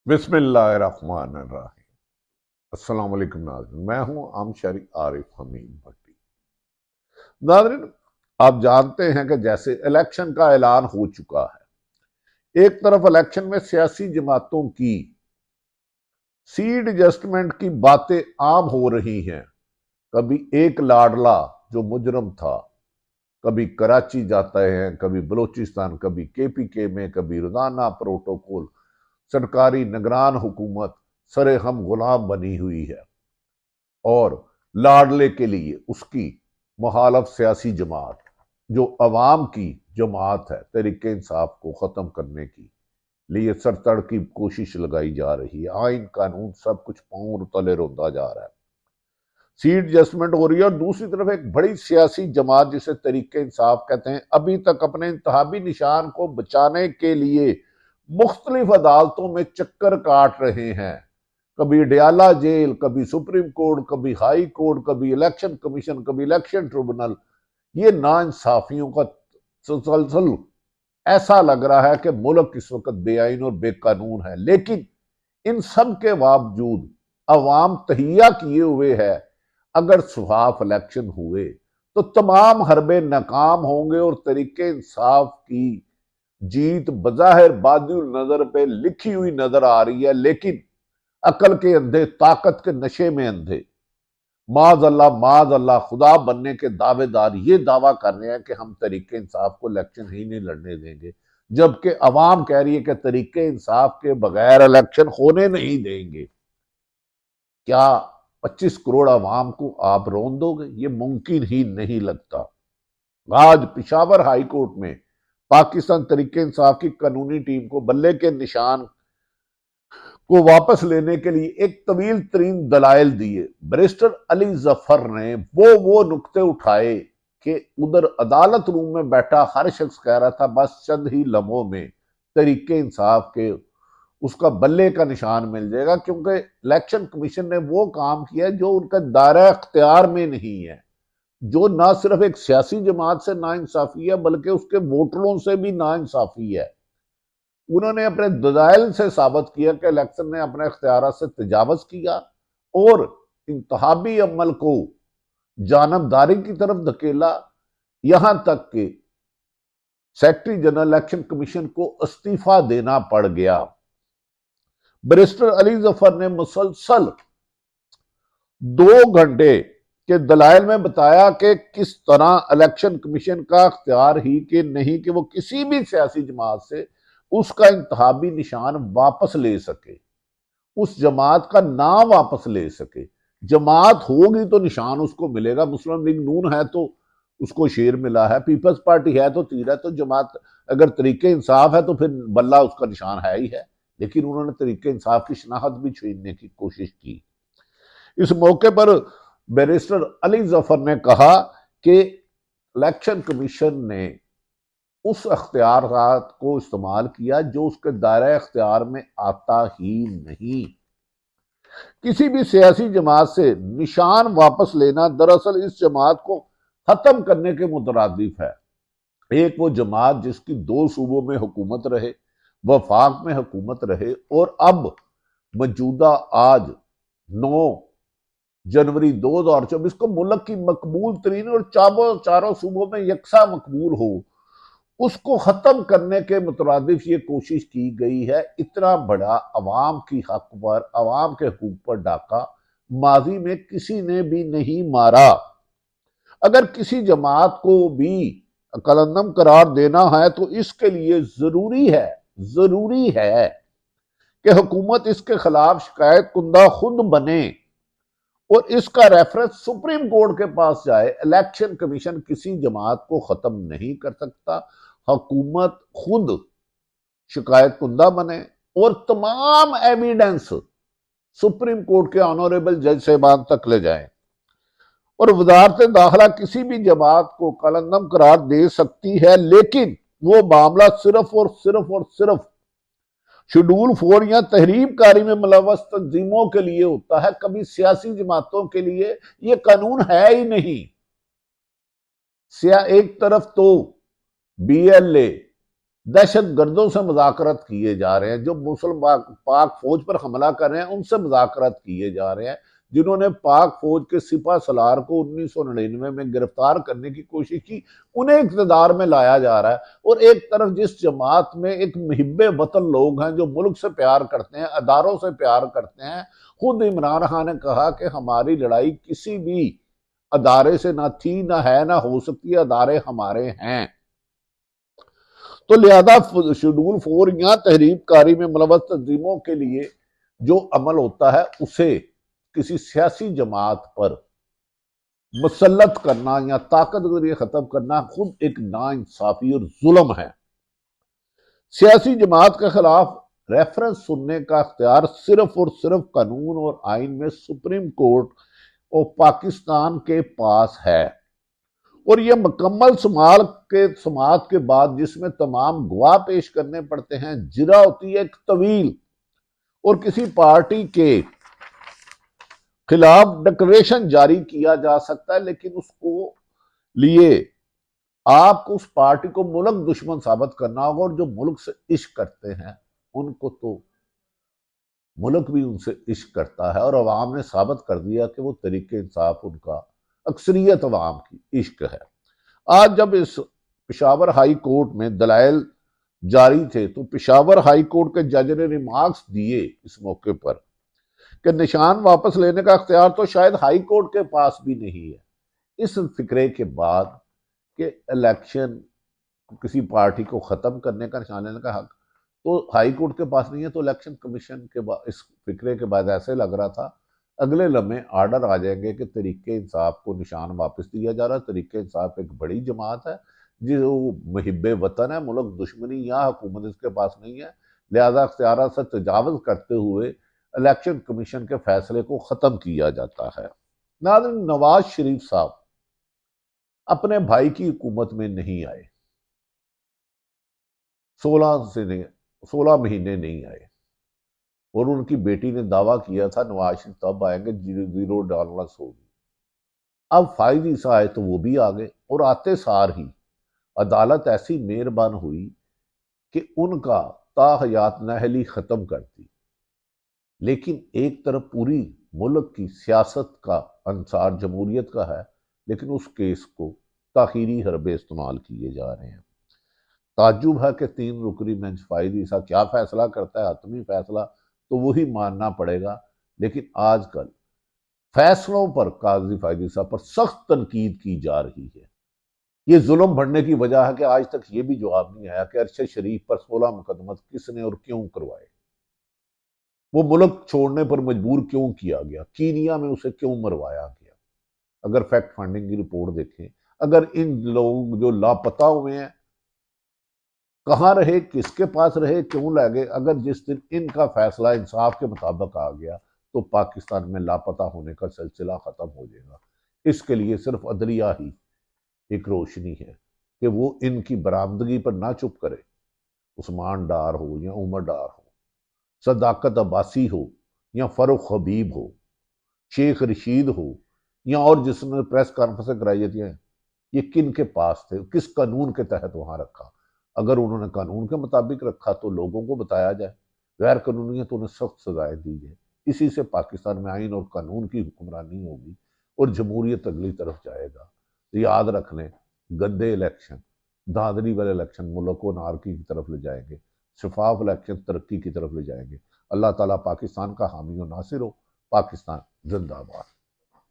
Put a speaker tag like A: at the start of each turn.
A: بسم اللہ الرحمن الرحیم۔ السلام علیکم ناظرین، میں ہوں عامشری عارف حمید بھٹی۔ ناظرین، آپ جانتے ہیں کہ جیسے الیکشن کا اعلان ہو چکا ہے، ایک طرف الیکشن میں سیاسی جماعتوں کی سیٹ ایڈجسٹمنٹ کی باتیں عام ہو رہی ہیں۔ کبھی ایک لاڈلا جو مجرم تھا کبھی کراچی جاتا ہے، کبھی بلوچستان، کبھی KPK میں، کبھی روزانہ پروٹوکول، سرکاری نگران حکومت سرے ہم غلام بنی ہوئی ہے، اور لاڈلے کے لیے اس کی مخالف سیاسی جماعت جو عوام کی جماعت ہے، تحریک انصاف کو ختم کرنے کی لیے سر تڑ کی کوشش لگائی جا رہی ہے۔ آئین قانون سب کچھ پاؤں تلے روندا جا رہا ہے، سیٹ ایڈجسٹمنٹ ہو رہی ہے، اور دوسری طرف ایک بڑی سیاسی جماعت جسے تحریک انصاف کہتے ہیں، ابھی تک اپنے انتخابی نشان کو بچانے کے لیے مختلف عدالتوں میں چکر کاٹ رہے ہیں۔ کبھی ڈیالہ جیل، کبھی سپریم کورٹ، کبھی ہائی کورٹ، کبھی الیکشن کمیشن، کبھی الیکشن ٹریبونل۔ یہ ناانصافیوں کا تسلسل ایسا لگ رہا ہے کہ ملک اس وقت بے آئین اور بے قانون ہے، لیکن ان سب کے باوجود عوام تہیہ کیے ہوئے ہے، اگر شفاف الیکشن ہوئے تو تمام حربے ناکام ہوں گے اور تحریک انصاف کی جیت بظاہر بادی النظر پہ لکھی ہوئی نظر آ رہی ہے، لیکن عقل کے اندھے، طاقت کے نشے میں اندھے، معاذ اللہ خدا بننے کے دعوے دار یہ دعویٰ کر رہے ہیں کہ ہم تحریک انصاف کو الیکشن ہی نہیں لڑنے دیں گے، جبکہ عوام کہہ رہی ہے کہ تحریک انصاف کے بغیر الیکشن ہونے نہیں دیں گے۔ کیا 25 کروڑ عوام کو آپ رون دو گے؟ یہ ممکن ہی نہیں لگتا۔ آج پشاور ہائی کورٹ میں پاکستان تحریک انصاف کی قانونی ٹیم کو بلے کے نشان کو واپس لینے کے لیے ایک طویل ترین دلائل دیے۔ بیرسٹر علی ظفر نے وہ نکتے اٹھائے کہ ادھر عدالت روم میں بیٹھا ہر شخص کہہ رہا تھا بس چند ہی لمحوں میں تحریک انصاف کے اس کا بلے کا نشان مل جائے گا، کیونکہ الیکشن کمیشن نے وہ کام کیا جو ان کا دائرہ اختیار میں نہیں ہے، جو نہ صرف ایک سیاسی جماعت سے ناانصافی ہے بلکہ اس کے ووٹروں سے بھی ناانصافی ہے۔ انہوں نے اپنے دلائل سے ثابت کیا کہ الیکشن نے اپنے اختیارات سے تجاوز کیا اور انتخابی عمل کو جانبداری کی طرف دھکیلا، یہاں تک کہ سیکرٹری جنرل الیکشن کمیشن کو استعفیٰ دینا پڑ گیا۔ بیرسٹر علی ظفر نے مسلسل 2 گھنٹے کے دلائل میں بتایا کہ کس طرح الیکشن کمیشن کا اختیار ہی کہ نہیں کہ وہ کسی بھی سیاسی جماعت سے اس کا انتخابی نشان واپس لے سکے، اس جماعت کا نام واپس لے سکے۔ جماعت ہوگی تو نشان اس کو ملے گا۔ مسلم لیگ نون ہے تو اس کو شیر ملا ہے، پیپلز پارٹی ہے تو تیر ہے، تو جماعت اگر تحریک انصاف ہے تو پھر بلہ اس کا نشان ہے ہی ہے، لیکن انہوں نے تحریک انصاف کی شناخت بھی چھیننے کی کوشش کی۔ اس موقع پر بیرسٹر علی ظفر نے کہا کہ الیکشن کمیشن نے اس اختیارات کو استعمال کیا جو اس کے دائرہ اختیار میں آتا ہی نہیں۔ کسی بھی سیاسی جماعت سے نشان واپس لینا دراصل اس جماعت کو ختم کرنے کے مترادف ہے۔ ایک وہ جماعت جس کی 2 صوبوں میں حکومت رہے، وفاق میں حکومت رہے، اور اب موجودہ آج 9 جنوری 2024 کو ملک کی مقبول ترین اور چاروں صوبوں میں یکساں مقبول ہو، اس کو ختم کرنے کے مترادف یہ کوشش کی گئی ہے۔ اتنا بڑا عوام کی حق پر، عوام کے حقوق پر ڈاکہ ماضی میں کسی نے بھی نہیں مارا۔ اگر کسی جماعت کو بھی قلندم قرار دینا ہے تو اس کے لیے ضروری ہے کہ حکومت اس کے خلاف شکایت کنندہ خود بنے اور اس کا ریفرنس سپریم کورٹ کے پاس جائے۔ الیکشن کمیشن کسی جماعت کو ختم نہیں کر سکتا، حکومت خود شکایت کنندہ بنے اور تمام ایویڈنس سپریم کورٹ کے آنریبل جج صاحبان تک لے جائیں، اور وزارت داخلہ کسی بھی جماعت کو قلندم قرار دے سکتی ہے، لیکن وہ معاملہ صرف شیڈول 4 یا تحریب کاری میں ملوث تنظیموں کے لیے ہوتا ہے، کبھی سیاسی جماعتوں کے لیے یہ قانون ہے ہی نہیں۔ ایک طرف تو BLA دہشت گردوں سے مذاکرات کیے جا رہے ہیں، جو مسلم پاک فوج پر حملہ کر رہے ہیں ان سے مذاکرات کیے جا رہے ہیں، جنہوں نے پاک فوج کے سپہ سالار کو 1999 میں گرفتار کرنے کی کوشش کی، انہیں اقتدار میں لایا جا رہا ہے۔ اور ایک طرف جس جماعت میں ایک محب وطن لوگ ہیں جو ملک سے پیار کرتے ہیں، اداروں سے پیار کرتے ہیں، خود عمران خان نے کہا کہ ہماری لڑائی کسی بھی ادارے سے نہ تھی، نہ ہے، نہ ہو سکتی ہے، ادارے ہمارے ہیں۔ تو لہذا شیڈول 4 یا تحریک کاری میں ملوث تنظیموں کے لیے جو عمل ہوتا ہے اسے کسی سیاسی جماعت پر مسلط کرنا یا طاقت کے ذریعے ختم کرنا خود ایک ناانصافی اور ظلم ہے۔ سیاسی جماعت کے خلاف ریفرنس سننے کا اختیار صرف اور صرف قانون اور آئین میں سپریم کورٹ اور پاکستان کے پاس ہے، اور یہ مکمل سماعت کے بعد جس میں تمام گواہ پیش کرنے پڑتے ہیں، جرا ہوتی ہے ایک طویل، اور کسی پارٹی کے خلاف ڈکلیریشن جاری کیا جا سکتا ہے، لیکن اس کو لیے آپ کو اس پارٹی کو ملک دشمن ثابت کرنا ہوگا، اور جو ملک سے عشق کرتے ہیں ان کو تو ملک بھی ان سے عشق کرتا ہے، اور عوام نے ثابت کر دیا کہ وہ طریق انصاف ان کا اکثریت عوام کی عشق ہے۔ آج جب اس پشاور ہائی کورٹ میں دلائل جاری تھے تو پشاور ہائی کورٹ کے جج نے ریمارکس دیے اس موقع پر کہ نشان واپس لینے کا اختیار تو شاید ہائی کورٹ کے پاس بھی نہیں ہے۔ اس فکرے کے بعد کہ الیکشن کسی پارٹی کو ختم کرنے کا، نشان لینے کا حق تو ہائی کورٹ کے پاس نہیں ہے، تو الیکشن کمیشن کے اس فکرے کے بعد ایسے لگ رہا تھا اگلے لمحے آرڈر آ جائیں گے کہ طریق انصاف کو نشان واپس دیا جا رہا ہے۔ طریق انصاف ایک بڑی جماعت ہے جو محب وطن ہے، ملک دشمنی یا حکومت اس کے پاس نہیں ہے، لہذا اختیارات سے تجاوز کرتے ہوئے الیکشن کمیشن کے فیصلے کو ختم کیا جاتا ہے۔ ناظرین، نواز شریف صاحب اپنے بھائی کی حکومت میں نہیں آئے، 16 مہینے نہیں آئے، اور ان کی بیٹی نے دعویٰ کیا تھا نواز شریف تب آئیں گے زیرو ڈالرنس ہوگی۔ اب فائز عیسیٰ آئے تو وہ بھی آ گئے، اور آتے سار ہی عدالت ایسی مہربان ہوئی کہ ان کا تا حیات نااہلی ختم کرتی، لیکن ایک طرف پوری ملک کی سیاست کا انصار جمہوریت کا ہے، لیکن اس کیس کو تاخیری حربے استعمال کیے جا رہے ہیں۔ تعجب ہے کہ 3 رکنی بینچ فائز عیسیٰ کیا فیصلہ کرتا ہے، حتمی فیصلہ تو وہی ماننا پڑے گا، لیکن آج کل فیصلوں پر قاضی فائز عیسیٰ پر سخت تنقید کی جا رہی ہے۔ یہ ظلم بڑھنے کی وجہ ہے کہ آج تک یہ بھی جواب نہیں آیا کہ ارشد شریف پر 16 مقدمات کس نے اور کیوں کروائے، وہ ملک چھوڑنے پر مجبور کیوں کیا گیا، کینیا میں اسے کیوں مروایا گیا۔ اگر فیکٹ فائنڈنگ کی رپورٹ دیکھیں، اگر ان لوگ جو لاپتہ ہوئے ہیں کہاں رہے، کس کے پاس رہے، کیوں لے گئے، اگر جس دن ان کا فیصلہ انصاف کے مطابق آ گیا تو پاکستان میں لاپتہ ہونے کا سلسلہ ختم ہو جائے گا۔ اس کے لیے صرف عدلیہ ہی ایک روشنی ہے کہ وہ ان کی برآمدگی پر نہ چپ کرے، عثمان ڈار ہو یا عمر ڈار ہو، صداقت عباسی ہو یا فروخ حبیب ہو، شیخ رشید ہو یا اور جس نے پریس کانفرنس کرائی تھی، یہ کن کے پاس تھے، کس قانون کے تحت وہاں رکھا۔ اگر انہوں نے قانون کے مطابق رکھا تو لوگوں کو بتایا جائے، غیر قانونی ہے تو انہیں سخت سزائیں دی جائے۔ اسی سے پاکستان میں آئین اور قانون کی حکمرانی ہوگی اور جمہوریت اگلی طرف جائے گا۔ یاد رکھ لیں، گندے الیکشن، دھاندلی والے الیکشن ملک کو نارکی کی طرف لے جائیں گے، شفاف الیکشن ترقی کی طرف لے جائیں گے۔ اللہ تعالیٰ پاکستان کا حامی و ناصر ہو۔ پاکستان زندہ باد۔